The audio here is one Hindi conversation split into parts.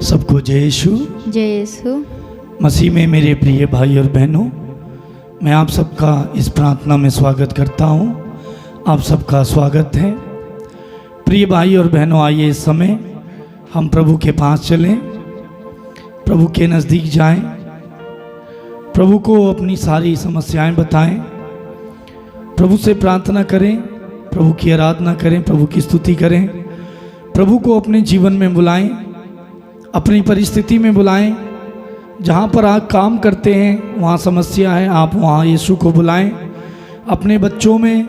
सबको जय यीशु। जय यीशु। मसीह में मेरे प्रिय भाई और बहनों, मैं आप सबका इस प्रार्थना में स्वागत करता हूं। आप सबका स्वागत है। प्रिय भाई और बहनों, आइए इस समय हम प्रभु के पास चलें, प्रभु के नज़दीक जाएं, प्रभु को अपनी सारी समस्याएं बताएं, प्रभु से प्रार्थना करें, प्रभु की आराधना करें, प्रभु की स्तुति करें, प्रभु को अपने जीवन में बुलाएं, अपनी परिस्थिति में बुलाएं। जहाँ पर आप काम करते हैं वहाँ समस्या है, आप वहाँ यीशु को बुलाएं। अपने बच्चों में,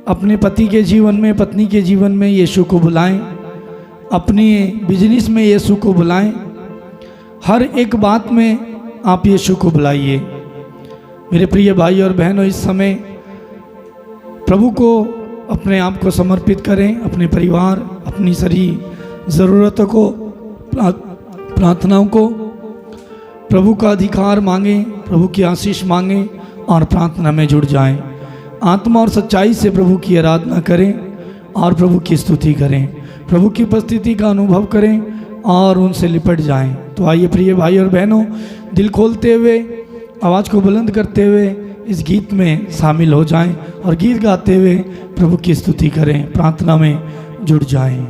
अपने पति के जीवन में, पत्नी के जीवन में यीशु को बुलाएं। अपनी बिजनेस में यीशु को बुलाएं। हर एक बात में आप यीशु को बुलाइए। मेरे प्रिय भाई और बहनों, इस समय प्रभु को अपने आप को समर्पित करें। अपने परिवार, अपनी सारी ज़रूरतों को, प्रार्थनाओं को, प्रभु का अधिकार मांगें, प्रभु की आशीष मांगें और प्रार्थना में जुड़ जाएं। आत्मा और सच्चाई से प्रभु की आराधना करें और प्रभु की स्तुति करें। प्रभु की उपस्थिति का अनुभव करें और उनसे लिपट जाएं। तो आइए प्रिय भाई और बहनों, दिल खोलते हुए, आवाज़ को बुलंद करते हुए इस गीत में शामिल हो जाएं और गीत गाते हुए प्रभु की स्तुति करें, प्रार्थना में जुड़ जाएं।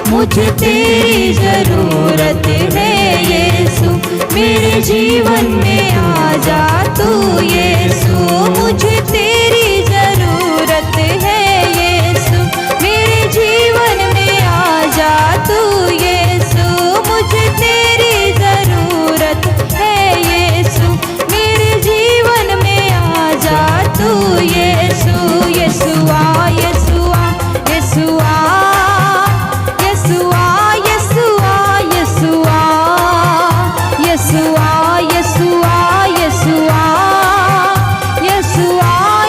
मुझे तेरी ज़रूरत है यीशु, मेरे जीवन में आ जा तू यीशु। मुझे तेरी ज़रूरत है यीशु, मेरे जीवन में आ जा तू यीशु। मुझे तेरी ज़रूरत है यीशु, मेरे जीवन में आ जा तू यीशु। यीशुआ यीशुआ यीशुआ Yeshua, Yeshua, Yeshua, Yeshua,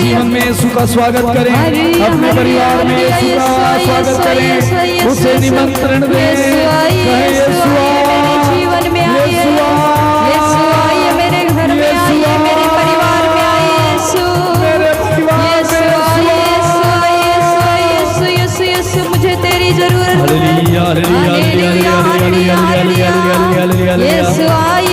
जीवन में यीशु का स्वागत करें, अपने परिवार में यीशु का स्वागत करें, उसे निमंत्रण दें, कहें यीशु जीवन में आइए, यीशु आइए, मेरे घर में आइए, मेरे परिवार में आइए, यीशु यीशु यीशु मुझे तेरी जरूरत है। यीशु आइए,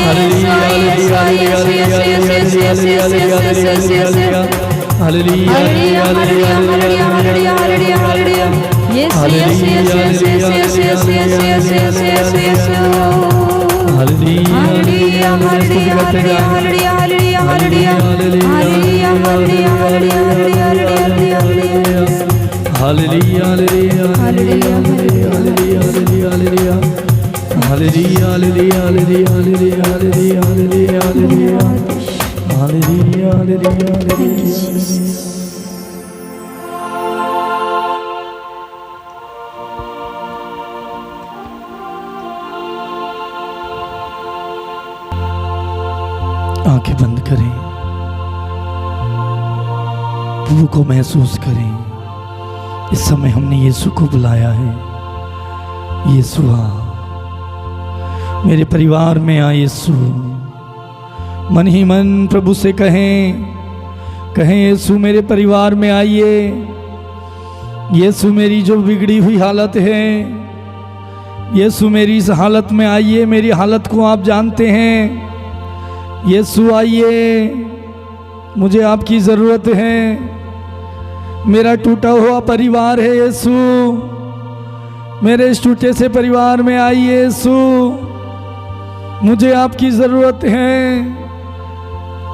आंखें बंद करें, प्रभु को महसूस करें। इस समय हमने यीशु को बुलाया है। यीशु आ, मेरे परिवार में आ यीशु। मन ही मन प्रभु से कहें यीशु मेरे परिवार में आइए। यीशु मेरी जो बिगड़ी हुई हालत है, यीशु मेरी इस हालत में आइए। मेरी हालत को आप जानते हैं। यीशु आइए, मुझे आपकी ज़रूरत है। मेरा टूटा हुआ परिवार है यीशु, मेरे इस टूटे से परिवार में आइए यीशु। मुझे आपकी ज़रूरत है।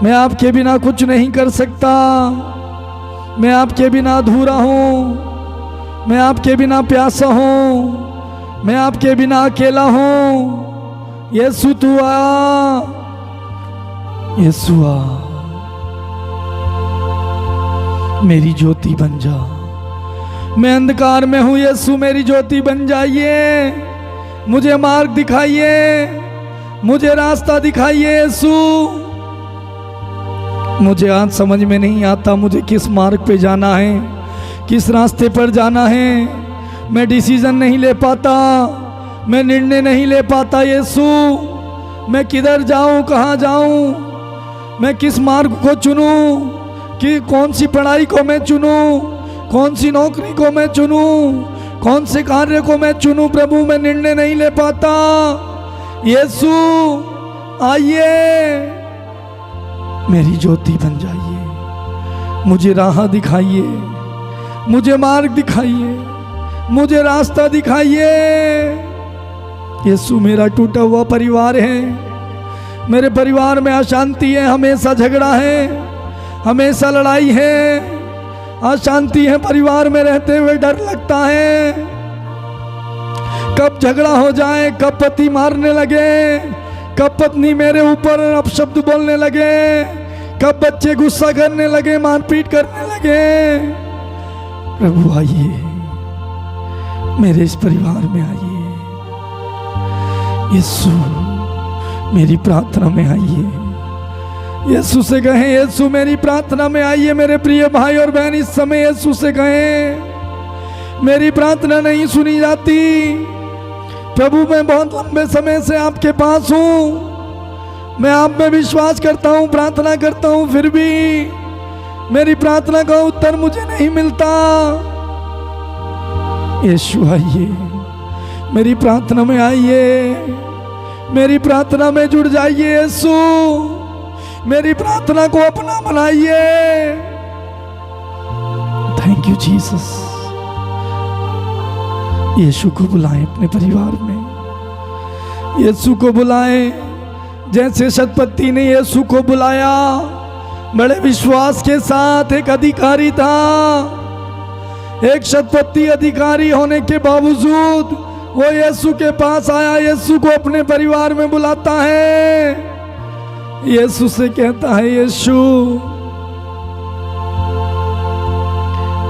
मैं आपके बिना कुछ नहीं कर सकता। मैं आपके बिना अधूरा हूँ, मैं आपके बिना प्यासा हूँ, मैं आपके बिना अकेला हूँ। यीशु तू आ, यीशु आ, मेरी ज्योति बन जा। मैं अंधकार में हूँ यीशु, मेरी ज्योति बन जाइए। मुझे मार्ग दिखाइए, मुझे रास्ता दिखाइए यीशु। मुझे आज समझ में नहीं आता मुझे किस मार्ग पे जाना है, किस रास्ते पर जाना है। मैं डिसीजन नहीं ले पाता, मैं निर्णय नहीं ले पाता यीशु। मैं किधर जाऊं, कहाँ जाऊं, मैं किस मार्ग को चुनूं, कि कौन सी पढ़ाई को मैं चुनूं, कौन सी नौकरी को मैं चुनूं, कौन से कार्य को मैं चुनूं। प्रभु मैं निर्णय नहीं ले पाता। यीशु आइए, मेरी ज्योति बन जाइए। मुझे राह दिखाइए, मुझे मार्ग दिखाइए, मुझे रास्ता दिखाइए। यीशु मेरा टूटा हुआ परिवार है, मेरे परिवार में अशांति है, हमेशा झगड़ा है, हमेशा लड़ाई है, अशांति है। परिवार में रहते हुए डर लगता है, कब झगड़ा हो जाए, कब पति मारने लगे, कब पत्नी मेरे ऊपर अपशब्द बोलने लगे, कब बच्चे गुस्सा करने लगे, मारपीट करने लगे। प्रभु आइए, मेरे इस परिवार में आइए। यीशु मेरी प्रार्थना में आइए। यीशु से कहें, यीशु मेरी प्रार्थना में आइए। मेरे प्रिय भाई और बहन इस समय यीशु से कहें, मेरी प्रार्थना नहीं सुनी जाती प्रभु। मैं बहुत लंबे समय से आपके पास हूँ, मैं आप में विश्वास करता हूँ, प्रार्थना करता हूँ, फिर भी मेरी प्रार्थना का उत्तर मुझे नहीं मिलता। यीशु आइए, मेरी प्रार्थना में आइए, मेरी प्रार्थना में जुड़ जाइए। यीशु मेरी प्रार्थना को अपना बनाइए। Thank you Jesus. यीशु को बुलाएं अपने परिवार में, यीशु को बुलाएं जैसे शतपति ने यीशु को बुलाया। बड़े विश्वास के साथ एक अधिकारी था, एक शतपति अधिकारी होने के बावजूद वो यीशु के पास आया, यीशु को अपने परिवार में बुलाता है। यीशु से कहता है, यीशु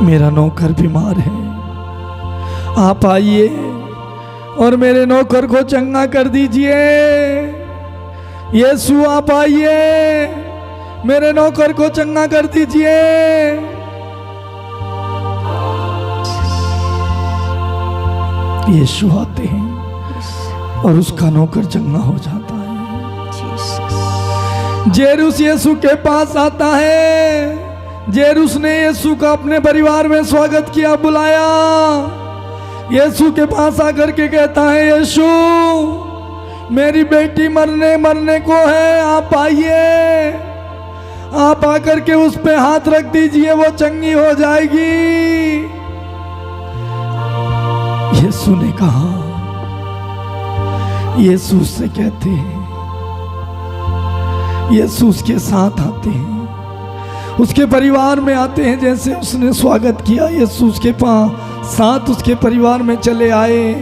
मेरा नौकर बीमार है, आप आइए और मेरे नौकर को चंगा कर दीजिए। यीशु आप आइए, मेरे नौकर को चंगा कर दीजिए। यीशु आते हैं और उसका नौकर चंगा हो जाता है। जेरुस यीशु के पास आता है। जेरुस ने यीशु का अपने परिवार में स्वागत किया, बुलाया। यीशु के पास आकर के कहता है, यीशु मेरी बेटी मरने को है, आप आइए, आप आकर के उस पे हाथ रख दीजिए, वो चंगी हो जाएगी। यीशु ने कहा, यीशु उससे कहते हैं, यीशु उसके साथ आते हैं, उसके परिवार में आते हैं। जैसे उसने स्वागत किया, यीशु उसके साथ उसके परिवार में चले आए।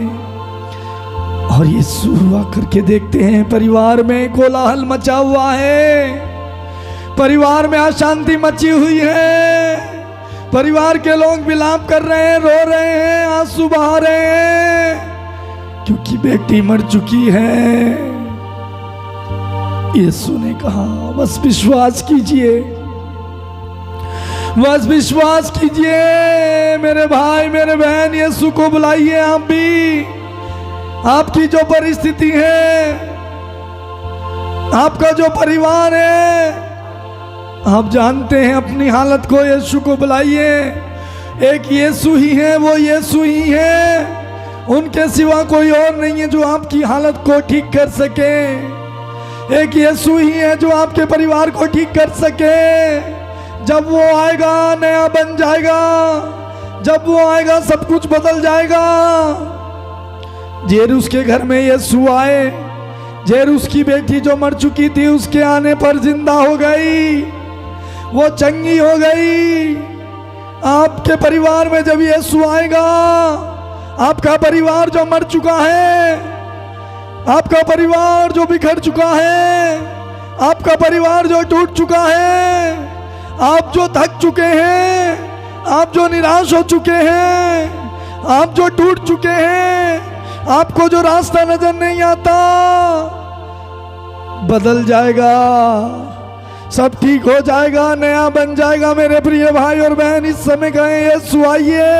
और यीशु आकर के देखते हैं परिवार में कोलाहल मचा हुआ है, परिवार में अशांति मची हुई है, परिवार के लोग विलाप कर रहे हैं, रो रहे हैं, आंसू बहा रहे हैं, क्योंकि बेटी मर चुकी है। यीशु ने कहा, बस विश्वास कीजिए, बस विश्वास कीजिए। मेरे भाई मेरे बहन, यीशु को बुलाइए। आप भी, आपकी जो परिस्थिति है, आपका जो परिवार है, आप जानते हैं अपनी हालत को, यीशु को बुलाइए। एक यीशु ही है, वो यीशु ही है, उनके सिवा कोई और नहीं है जो आपकी हालत को ठीक कर सके। एक यीशु ही है जो आपके परिवार को ठीक कर सके। जब वो आएगा नया बन जाएगा, जब वो आएगा सब कुछ बदल जाएगा। जेरुस के घर में यीशु आए। जेरुस की बेटी जो मर चुकी थी, उसके आने पर जिंदा हो गई, वो चंगी हो गई। आपके परिवार में जब यीशु आएगा, आपका परिवार जो मर चुका है, आपका परिवार जो बिखर चुका है, आपका परिवार जो टूट चुका है, आप जो थक चुके हैं, आप जो निराश हो चुके हैं, आप जो टूट चुके हैं, आपको जो रास्ता नजर नहीं आता, बदल जाएगा, सब ठीक हो जाएगा, नया बन जाएगा। मेरे प्रिय भाई और बहन, इस समय कहें, यीशु आइए,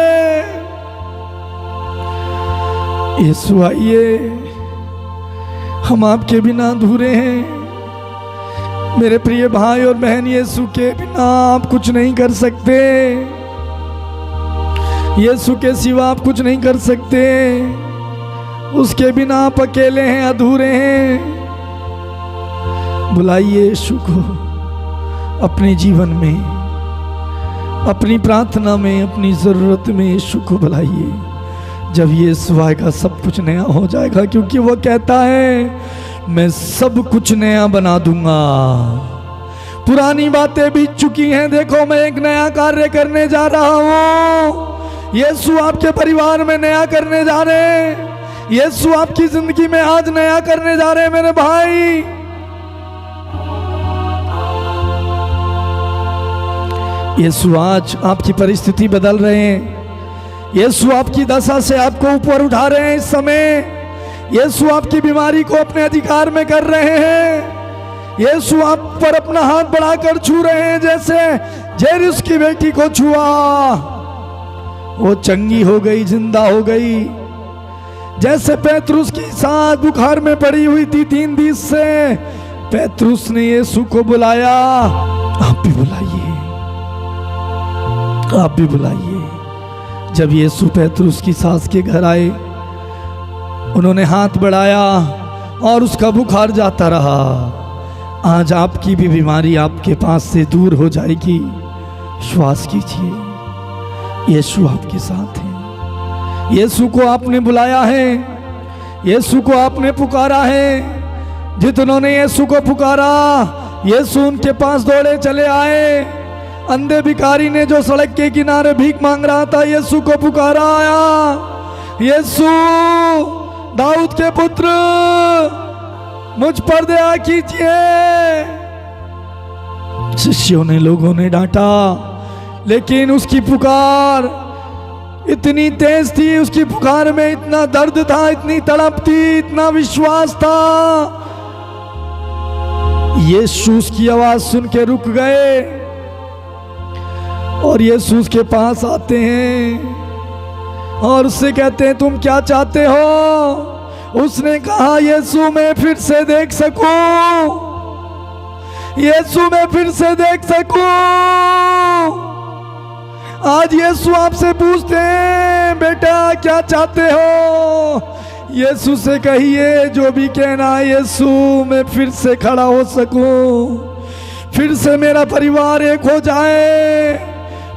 यीशु आइए, हम आपके बिना अधूरे हैं। मेरे प्रिय भाई और बहन, यीशु के बिना आप कुछ नहीं कर सकते, यीशु के सिवा आप कुछ नहीं कर सकते, उसके बिना आप अकेले हैं, अधूरे हैं। बुलाइए यीशु को अपने जीवन में, अपनी प्रार्थना में, अपनी ज़रूरत में यीशु को बुलाइए। जब यीशु आएगा सब कुछ नया हो जाएगा, क्योंकि वो कहता है, मैं सब कुछ नया बना दूंगा। पुरानी बातें बीत चुकी हैं, देखो मैं एक नया कार्य करने जा रहा हूं। यीशु आपके परिवार में नया करने जा रहे हैं, यीशु आपकी जिंदगी में आज नया करने जा रहे हैं। मेरे भाई, यीशु आज आपकी परिस्थिति बदल रहे हैं, यीशु आपकी दशा से आपको ऊपर उठा रहे हैं। इस समय यीशु आपकी बीमारी को अपने अधिकार में कर रहे हैं। यीशु आप पर अपना हाथ बढ़ाकर छू रहे हैं, जैसे जेरुस की बेटी को छुआ, वो चंगी हो गई, जिंदा हो गई। जैसे पैतरुस की साथ बुखार में पड़ी हुई थी 3 दिन से, पैतरुस ने यीशु को बुलाया। आप भी बुलाइए, आप भी बुलाइए। जब यीशु पैतरुस की सास के घर आए, उन्होंने हाथ बढ़ाया और उसका बुखार जाता रहा। आज आपकी भी बीमारी आपके पास से दूर हो जाएगी। श्वास कीजिए, यीशु आपके साथ है। यीशु को आपने बुलाया है, यीशु को आपने पुकारा है। जितनों ने यीशु को पुकारा, यीशु उनके पास दौड़े चले आए। अंधे भिखारी ने जो सड़क के किनारे भीख मांग रहा था, यीशु को पुकारा आया, यीशु दाऊद के पुत्र मुझ पर दया कीजिए। शिष्यों ने, लोगों ने डांटा, लेकिन उसकी पुकार इतनी तेज थी, उसकी पुकार में इतना दर्द था, इतनी तड़प थी, इतना विश्वास था यीशु की आवाज सुन के रुक गए और यीशु के पास आते हैं और उससे कहते हैं तुम क्या चाहते हो। उसने कहा यीशु मैं फिर से देख सकूं, यीशु मैं फिर से देख सकूं। आज यीशु आपसे पूछते हैं बेटा क्या चाहते हो। यीशु से कहिए जो भी कहना है यीशु मैं फिर से खड़ा हो सकूं, फिर से मेरा परिवार एक हो जाए,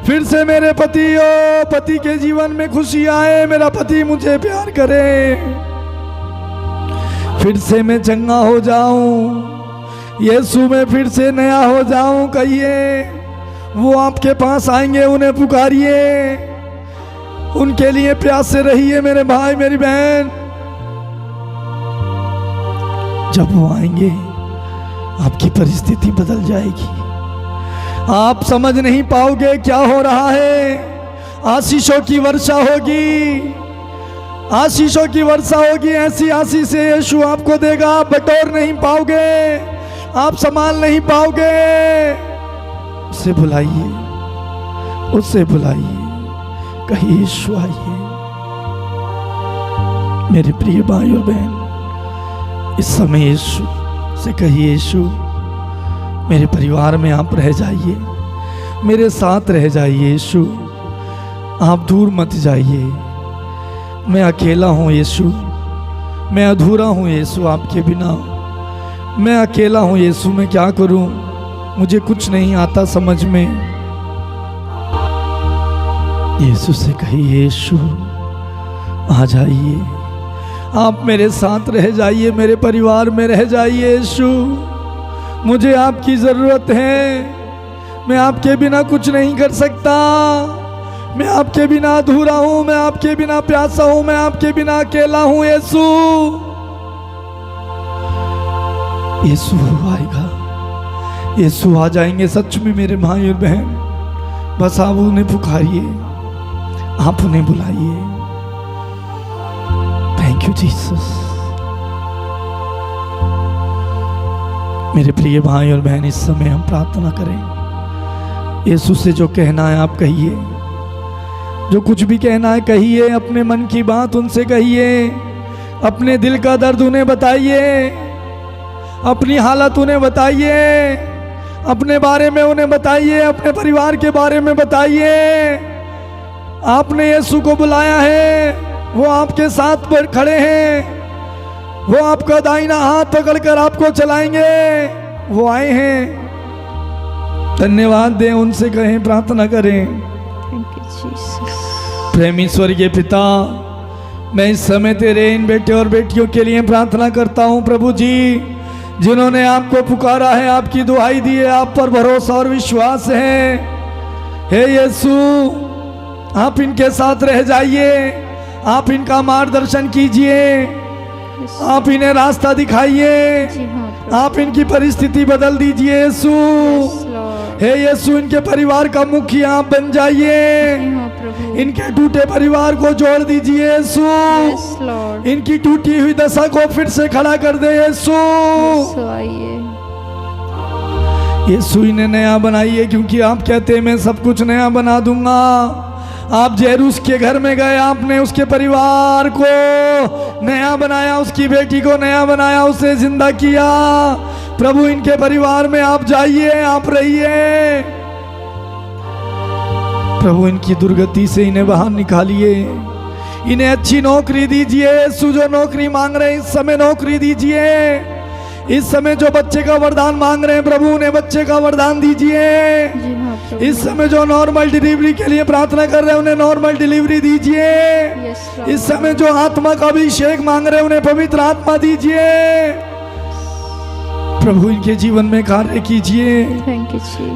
फिर से मेरे पति के जीवन में खुशी आए, मेरा पति मुझे प्यार करे, फिर से मैं चंगा हो जाऊं, यीशु में फिर से नया हो जाऊं। कहिए वो आपके पास आएंगे, उन्हें पुकारिए, उनके लिए प्यासे रहिए मेरे भाई मेरी बहन। जब वो आएंगे आपकी परिस्थिति बदल जाएगी, आप समझ नहीं पाओगे क्या हो रहा है। आशीषों की वर्षा होगी, आशीषों की वर्षा होगी, ऐसी आशीष से यीशु आपको देगा, आप बटोर नहीं पाओगे, आप संभाल नहीं पाओगे। उससे बुलाइए, उससे बुलाइए, कहिए यीशु आइए। मेरे प्रिय भाई और बहन, इस समय यीशु से कहिए यीशु मेरे परिवार में आप रह जाइए, मेरे साथ रह जाइए यीशु, आप दूर मत जाइए। मैं अकेला हूँ यीशु, मैं अधूरा हूँ यीशु आपके बिना, मैं अकेला हूँ यीशु, मैं क्या करूँ, मुझे कुछ नहीं आता समझ में। यीशु से कहिए यीशु आ जाइए, आप मेरे साथ रह जाइए, मेरे परिवार में रह जाइए यीशु, मुझे आपकी ज़रूरत है, मैं आपके बिना कुछ नहीं कर सकता, मैं आपके बिना अधूरा हूँ, मैं आपके बिना प्यासा हूँ, मैं आपके बिना अकेला हूँ यीशु। यीशु आएगा, यीशु आ जाएंगे सच में मेरे भाई और बहन। बस आप उन्हें पुकारिए, आप उन्हें बुलाइए। Thank you Jesus. मेरे प्रिय भाई और बहन, इस समय हम प्रार्थना करें। यीशु से जो कहना है आप कहिए, जो कुछ भी कहना है कहिए, अपने मन की बात उनसे कहिए, अपने दिल का दर्द उन्हें बताइए, अपनी हालत उन्हें बताइए, अपने बारे में उन्हें बताइए, अपने परिवार के बारे में बताइए। आपने यीशु को बुलाया है, वो आपके साथ पर खड़े हैं, वो आपका दाहिना हाथ पकड़कर आपको चलाएंगे, वो आए हैं। धन्यवाद दें, उनसे कहें, प्रार्थना करें। Thank you Jesus. प्रेमी स्वर्गीय पिता, मैं इस समय तेरे इन बेटे और बेटियों के लिए प्रार्थना करता हूँ प्रभु जी, जिन्होंने आपको पुकारा है, आपकी दुहाई दी है, आप पर भरोसा और विश्वास है। हे यीशु, आप इनके साथ रह जाइए, आप इनका मार्गदर्शन कीजिए, आप इन्हें रास्ता दिखाइए, आप इनकी परिस्थिति बदल दीजिए यीशु। हे यीशु, इनके परिवार का मुखिया आप बन जाइए, इनके टूटे परिवार को जोड़ दीजिए यीशु, इनकी टूटी हुई दशा को फिर से खड़ा कर दे यीशु। यीशु इन्हें नया बनाइए, क्योंकि आप कहते हैं मैं सब कुछ नया बना दूंगा। आप जैरूस के घर में गए, आपने उसके परिवार को नया बनाया, उसकी बेटी को नया बनाया, उसे जिंदा किया। प्रभु इनके परिवार में आप जाइए, आप रहिए। प्रभु इनकी दुर्गति से इन्हें बाहर निकालिए, इन्हें अच्छी नौकरी दीजिए यीशु। जो नौकरी मांग रहे हैं इस समय नौकरी दीजिए, इस समय जो बच्चे का वरदान मांग रहे हैं प्रभु उन्हें बच्चे का वरदान दीजिए। इस समय जो नॉर्मल डिलीवरी के लिए प्रार्थना कर रहे हैं उन्हें नॉर्मल डिलीवरी दीजिए। इस समय जो आत्मा का अभिषेक मांग रहे हैं उन्हें पवित्र आत्मा दीजिए। प्रभु इनके जीवन में कार्य कीजिए।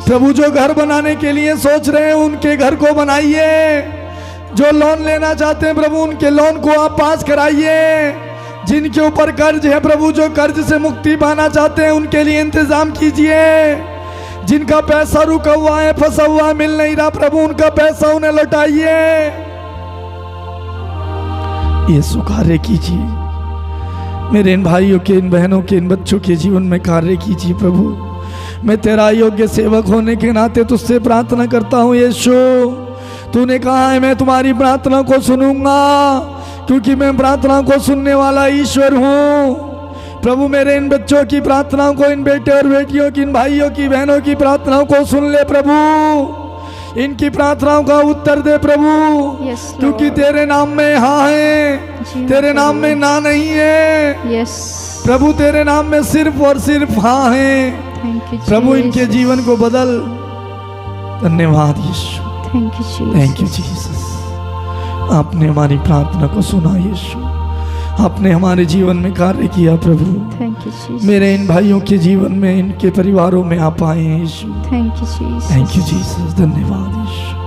प्रभु जो घर बनाने के लिए सोच रहे हैं उनके घर को बनाइए। जो लोन लेना चाहते हैं प्रभु उनके लोन को आप पास कराइए। जिनके ऊपर कर्ज है प्रभु, जो कर्ज से मुक्ति पाना चाहते हैं उनके लिए इंतजाम कीजिए। जिनका पैसा रुका हुआ है, फंसा हुआ है, मिल नहीं रहा प्रभु, उनका पैसा उन्हें लौटाइए। यीशु कार्य कीजिए। मेरे इन भाइयों के, इन बहनों के, इन बच्चों के जीवन में कार्य कीजिए प्रभु। मैं तेरा योग्य सेवक होने के नाते तुझसे प्रार्थना करता हूँ यीशु। तूने कहा है मैं तुम्हारी प्रार्थना को सुनूंगा, क्योंकि मैं प्रार्थना को सुनने वाला ईश्वर हूँ। प्रभु मेरे इन बच्चों की प्रार्थनाओं को, इन बेटे और बेटियों की, इन भाइयों की, बहनों की प्रार्थनाओं को सुन ले प्रभु। इनकी प्रार्थनाओं का उत्तर दे प्रभु, क्योंकि तेरे नाम में हाँ है, तेरे नाम में ना नहीं है। प्रभु तेरे नाम में सिर्फ और सिर्फ हाँ है। प्रभु इनके जीवन को बदल। धन्यवाद यीशु, थैंक यू जीसस। आपने हमारी प्रार्थना को सुना यीशु, आपने हमारे जीवन में कार्य किया प्रभु। Thank you Jesus. मेरे इन भाइयों के जीवन में, इनके परिवारों में आप आए हैं Yeshu. Thank you Jesus, thank you Jesus. धन्यवाद यीशु।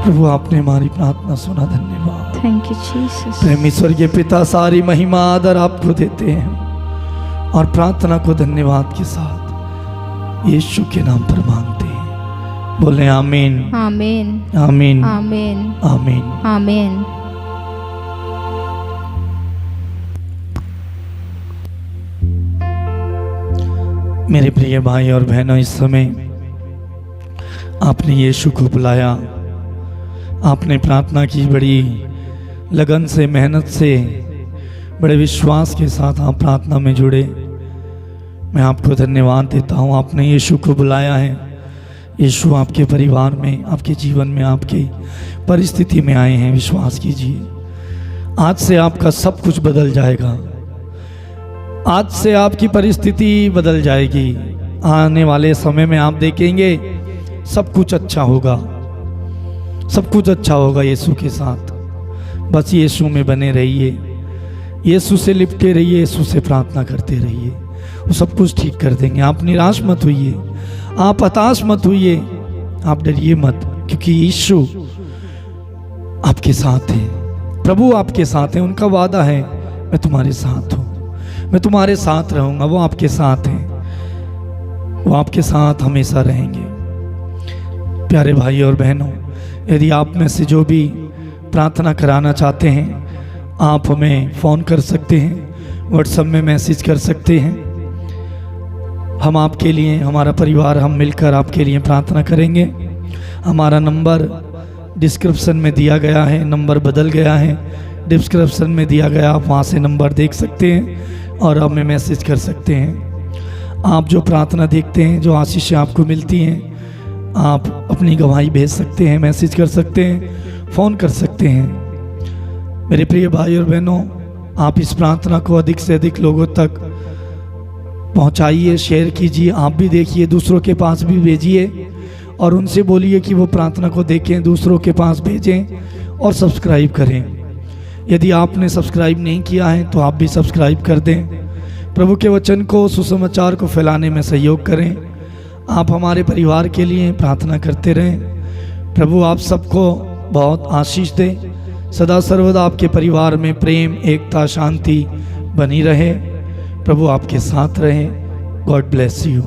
प्रभु आपने हमारी प्रार्थना सुना, धन्यवाद। Thank you Jesus. प्रेमी स्वर्गीय पिता, सारी महिमा आदर आपको देते हैं और प्रार्थना को धन्यवाद के साथ यीशु के नाम पर मांगते हैं। बोले आमीन, आमीन, आमीन, आमीन, आमीन। आमीन। मेरे प्रिय भाई और बहनों, इस समय आपने यीशु को बुलाया, आपने प्रार्थना की, बड़ी लगन से, मेहनत से, बड़े विश्वास के साथ आप प्रार्थना में जुड़े। मैं आपको धन्यवाद देता हूँ। आपने यीशु को बुलाया है। यीशु आपके परिवार में, आपके जीवन में, आपकी परिस्थिति में आए हैं। विश्वास कीजिए, आज से आपका सब कुछ बदल जाएगा। आज से आपकी परिस्थिति बदल जाएगी। आने वाले समय में आप देखेंगे सब कुछ अच्छा होगा, सब कुछ अच्छा होगा यीशु के साथ। बस यीशु में बने रहिए, यीशु से लिपटे रहिए, यीशु से प्रार्थना करते रहिए, वो सब कुछ ठीक कर देंगे। आप निराश मत होइए, आप हताश मत होइए, आप डरिए मत, क्योंकि यीशु आपके साथ है। प्रभु आपके साथ है। उनका वादा है, मैं तुम्हारे साथ हूँ, मैं तुम्हारे साथ रहूँगा। वो आपके साथ हैं, वो आपके साथ हमेशा रहेंगे। प्यारे भाई और बहनों, यदि आप में से जो भी प्रार्थना कराना चाहते हैं, आप हमें फ़ोन कर सकते हैं, व्हाट्सएप में मैसेज कर सकते हैं। हम आपके लिए, हमारा परिवार, हम मिलकर आपके लिए प्रार्थना करेंगे। हमारा नंबर डिस्क्रिप्शन में दिया गया है, नंबर बदल गया है, डिस्क्रिप्शन में दिया गया, आप वहाँ से नंबर देख सकते हैं और हमें मैसेज कर सकते हैं। आप जो प्रार्थना देखते हैं, जो आशीषें आपको मिलती हैं, आप अपनी गवाही भेज सकते हैं, मैसेज कर सकते हैं, फ़ोन कर सकते हैं। मेरे प्रिय भाई और बहनों, आप इस प्रार्थना को अधिक से अधिक लोगों तक पहुंचाइए, शेयर कीजिए। आप भी देखिए, दूसरों के पास भी भेजिए और उनसे बोलिए कि वो प्रार्थना को देखें, दूसरों के पास भेजें और सब्सक्राइब करें। यदि आपने सब्सक्राइब नहीं किया है तो आप भी सब्सक्राइब कर दें। प्रभु के वचन को, सुसमाचार को फैलाने में सहयोग करें। आप हमारे परिवार के लिए प्रार्थना करते रहें। प्रभु आप सबको बहुत आशीष दे। सदा सर्वदा आपके परिवार में प्रेम, एकता, शांति बनी रहे। प्रभु आपके साथ रहे। God bless you.